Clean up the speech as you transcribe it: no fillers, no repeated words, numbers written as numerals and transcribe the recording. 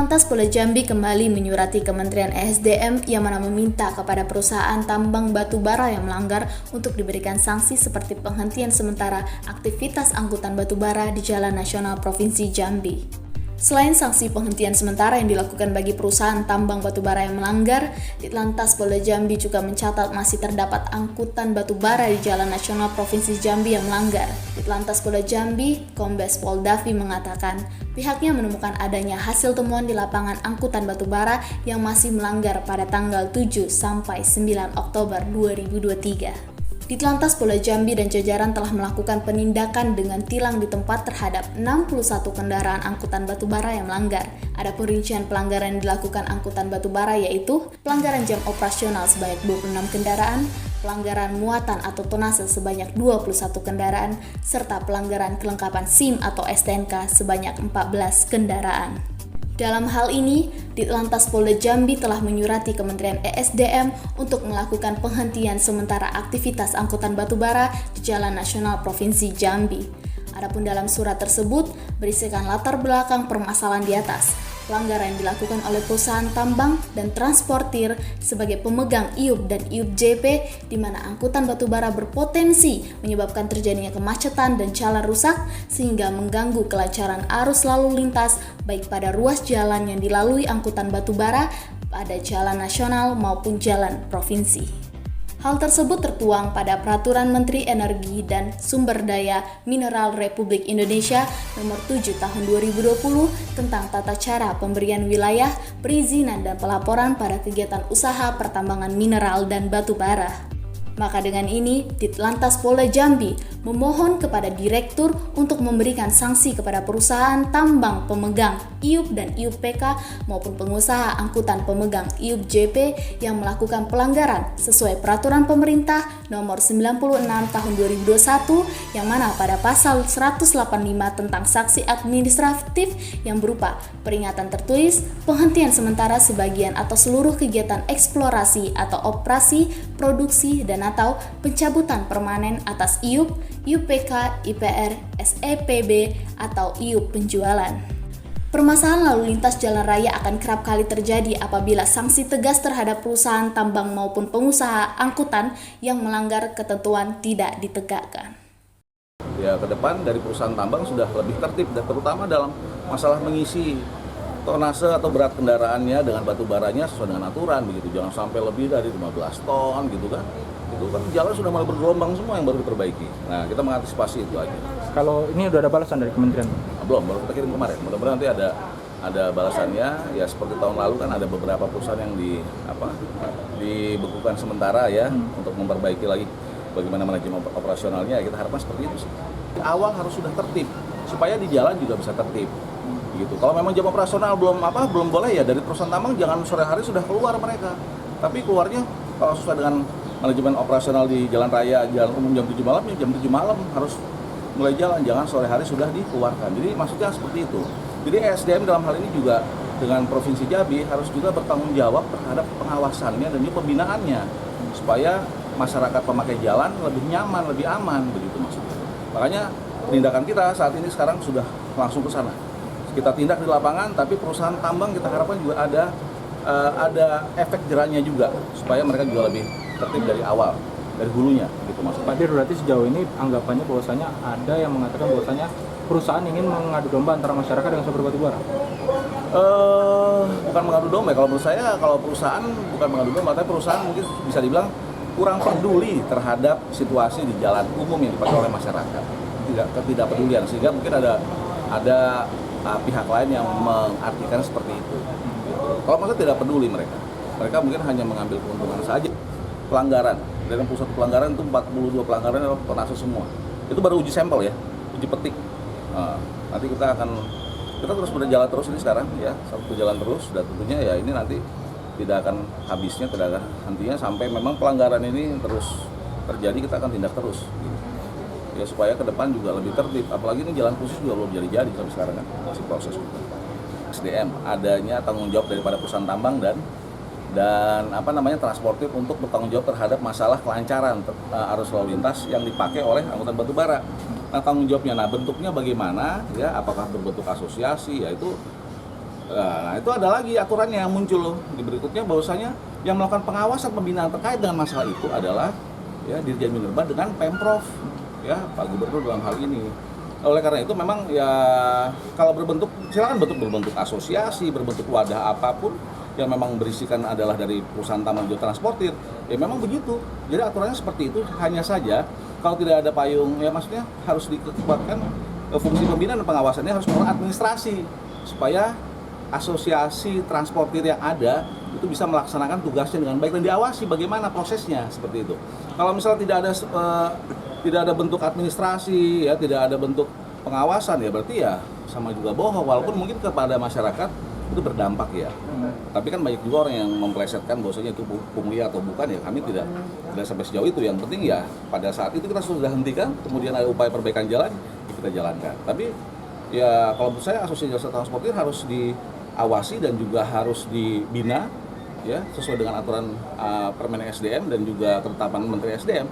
Ditlantas Polda Jambi kembali menyurati Kementerian ESDM yang mana meminta kepada perusahaan tambang batu bara yang melanggar untuk diberikan sanksi seperti penghentian sementara aktivitas angkutan batu bara di Jalan Nasional Provinsi Jambi. Selain sanksi penghentian sementara yang dilakukan bagi perusahaan tambang batu bara yang melanggar, Ditlantas Polda Jambi juga mencatat masih terdapat angkutan batu bara di Jalan Nasional Provinsi Jambi yang melanggar. Ditlantas Polda Jambi, Kombes Pol Davi mengatakan, pihaknya menemukan adanya hasil temuan di lapangan angkutan batu bara yang masih melanggar pada tanggal 7 sampai 9 Oktober 2023. Ditlantas Polda Jambi dan jajaran telah melakukan penindakan dengan tilang di tempat terhadap 61 kendaraan angkutan batu bara yang melanggar. Ada perincian pelanggaran yang dilakukan angkutan batu bara yaitu pelanggaran jam operasional sebanyak 26 kendaraan, pelanggaran muatan atau tonase sebanyak 21 kendaraan, serta pelanggaran kelengkapan SIM atau STNK sebanyak 14 kendaraan. Dalam hal ini, Ditlantas Polda Jambi telah menyurati Kementerian ESDM untuk melakukan penghentian sementara aktivitas angkutan batu bara di Jalan Nasional Provinsi Jambi. Adapun dalam surat tersebut berisikan latar belakang permasalahan di atas, pelanggaran yang dilakukan oleh perusahaan tambang dan transportir sebagai pemegang IUP dan IUP JP di mana angkutan batu bara berpotensi menyebabkan terjadinya kemacetan dan jalan rusak sehingga mengganggu kelancaran arus lalu lintas baik pada ruas jalan yang dilalui angkutan batu bara pada jalan nasional maupun jalan provinsi. Hal tersebut tertuang pada Peraturan Menteri Energi dan Sumber Daya Mineral Republik Indonesia Nomor 7 Tahun 2020 tentang tata cara pemberian wilayah, perizinan dan pelaporan pada kegiatan usaha pertambangan mineral dan batu bara. Maka dengan ini, Ditlantas Polda Jambi memohon kepada Direktur untuk memberikan sanksi kepada perusahaan tambang pemegang IUP dan IUP PK maupun pengusaha angkutan pemegang IUP JP yang melakukan pelanggaran sesuai Peraturan Pemerintah Nomor 96 Tahun 2021 yang mana pada pasal 185 tentang sanksi administratif yang berupa peringatan tertulis, penghentian sementara sebagian atau seluruh kegiatan eksplorasi atau operasi, produksi, dan atau pencabutan permanen atas IUP, IUPK, IPR, SEPB, atau IUP penjualan. Permasalahan lalu lintas jalan raya akan kerap kali terjadi apabila sanksi tegas terhadap perusahaan tambang maupun pengusaha angkutan yang melanggar ketentuan tidak ditegakkan. Ya, ke depan dari perusahaan tambang sudah lebih tertib, dan terutama dalam masalah mengisi tonase atau berat kendaraannya dengan batu baranya sesuai dengan aturan begitu. Jangan sampai lebih dari 15 ton gitu kan. Itu kan jalan sudah mulai bergelombang semua yang baru diperbaiki. Nah, kita mengantisipasi itu aja. Kalau ini udah ada balasan dari kementerian? Belum, baru kita kirim kemarin. Mudah-mudahan nanti ada balasannya. Ya seperti tahun lalu kan ada beberapa perusahaan yang dibekukan sementara ya untuk memperbaiki lagi bagaimana manajemen operasionalnya. Kita harapkan seperti itu sih. Di awal harus sudah tertib supaya di jalan juga bisa tertib. Gitu. Kalau memang jam operasional belum boleh ya dari perusahaan tambang jangan sore hari sudah keluar mereka. Tapi keluarnya kalau sesuai dengan manajemen operasional di jalan raya, jalan umum jam 7 malam, ya jam 7 malam harus mulai jalan, jangan sore hari sudah dikeluarkan. Jadi maksudnya seperti itu. Jadi ESDM dalam hal ini juga dengan Provinsi Jambi harus juga bertanggung jawab terhadap pengawasannya dan juga pembinaannya supaya masyarakat pemakai jalan lebih nyaman, lebih aman begitu maksudnya. Makanya tindakan kita saat ini sekarang sudah langsung ke sana. Kita tindak di lapangan, tapi perusahaan tambang kita harapkan juga ada efek jerahnya juga supaya mereka juga lebih tertib dari awal, dari hulunya gitu maksudnya. Pak Dir, berarti sejauh ini anggapannya bahwasanya ada yang mengatakan bahwasanya perusahaan ingin mengadu domba antara masyarakat dengan sumber batu bara? Bukan mengadu domba. Kalau menurut saya, kalau perusahaan bukan mengadu domba, tapi perusahaan mungkin bisa dibilang kurang peduli terhadap situasi di jalan umum yang dipakai oleh masyarakat. Tidak pedulian, sehingga mungkin ada pihak lain yang mengartikan seperti itu. Gitu. Kalau maksudnya tidak peduli mereka mungkin hanya mengambil keuntungan saja. Pelanggaran, dari pusat pelanggaran itu 42 pelanggaran adalah tonase semua. Itu baru uji sampel ya, uji petik. Nanti kita terus berjalan terus ini sekarang ya, satu jalan terus, dan tentunya ya ini nanti tidak akan habisnya, tidak akan hentinya sampai memang pelanggaran ini terus terjadi, kita akan tindak terus. Gitu. Ya supaya ke depan juga lebih tertib, apalagi ini jalan khusus juga belum jadi sampai sekarang kan, masih proses. SDM adanya tanggung jawab daripada perusahaan tambang dan transportir untuk bertanggung jawab terhadap masalah kelancaran arus lalu lintas yang dipakai oleh angkutan batu bara. Nah, tanggung jawabnya, bentuknya bagaimana ya, apakah berbentuk asosiasi, ya itu Nah, itu ada lagi aturannya yang muncul di berikutnya, bahwasanya yang melakukan pengawasan pembinaan terkait dengan masalah itu adalah ya Dirjen Minerba dengan Pemprov, ya Pak Gubernur dalam hal ini. Oleh karena itu memang ya kalau berbentuk, silakan berbentuk asosiasi, berbentuk wadah apapun yang memang berisikan adalah dari perusahaan tambang geotransportir, ya memang begitu. Jadi aturannya seperti itu, hanya saja kalau tidak ada payung, ya maksudnya harus dikuatkan fungsi pembinaan dan pengawasannya harus melalui administrasi, supaya asosiasi transportir yang ada itu bisa melaksanakan tugasnya dengan baik dan diawasi bagaimana prosesnya, seperti itu. Kalau misalnya tidak ada bentuk administrasi, ya tidak ada bentuk pengawasan, ya berarti ya sama juga bohong, walaupun mungkin kepada masyarakat itu berdampak ya. Tapi kan banyak juga orang yang memplesetkan bahwasanya itu pungli atau bukan, ya kami tidak sampai sejauh itu. Yang penting ya pada saat itu kita sudah hentikan, kemudian ada upaya perbaikan jalan, ya kita jalankan. Tapi ya kalau menurut saya asosiasi jasa transportir harus diawasi dan juga harus dibina ya sesuai dengan aturan Permen SDM dan juga ketetapan Menteri SDM.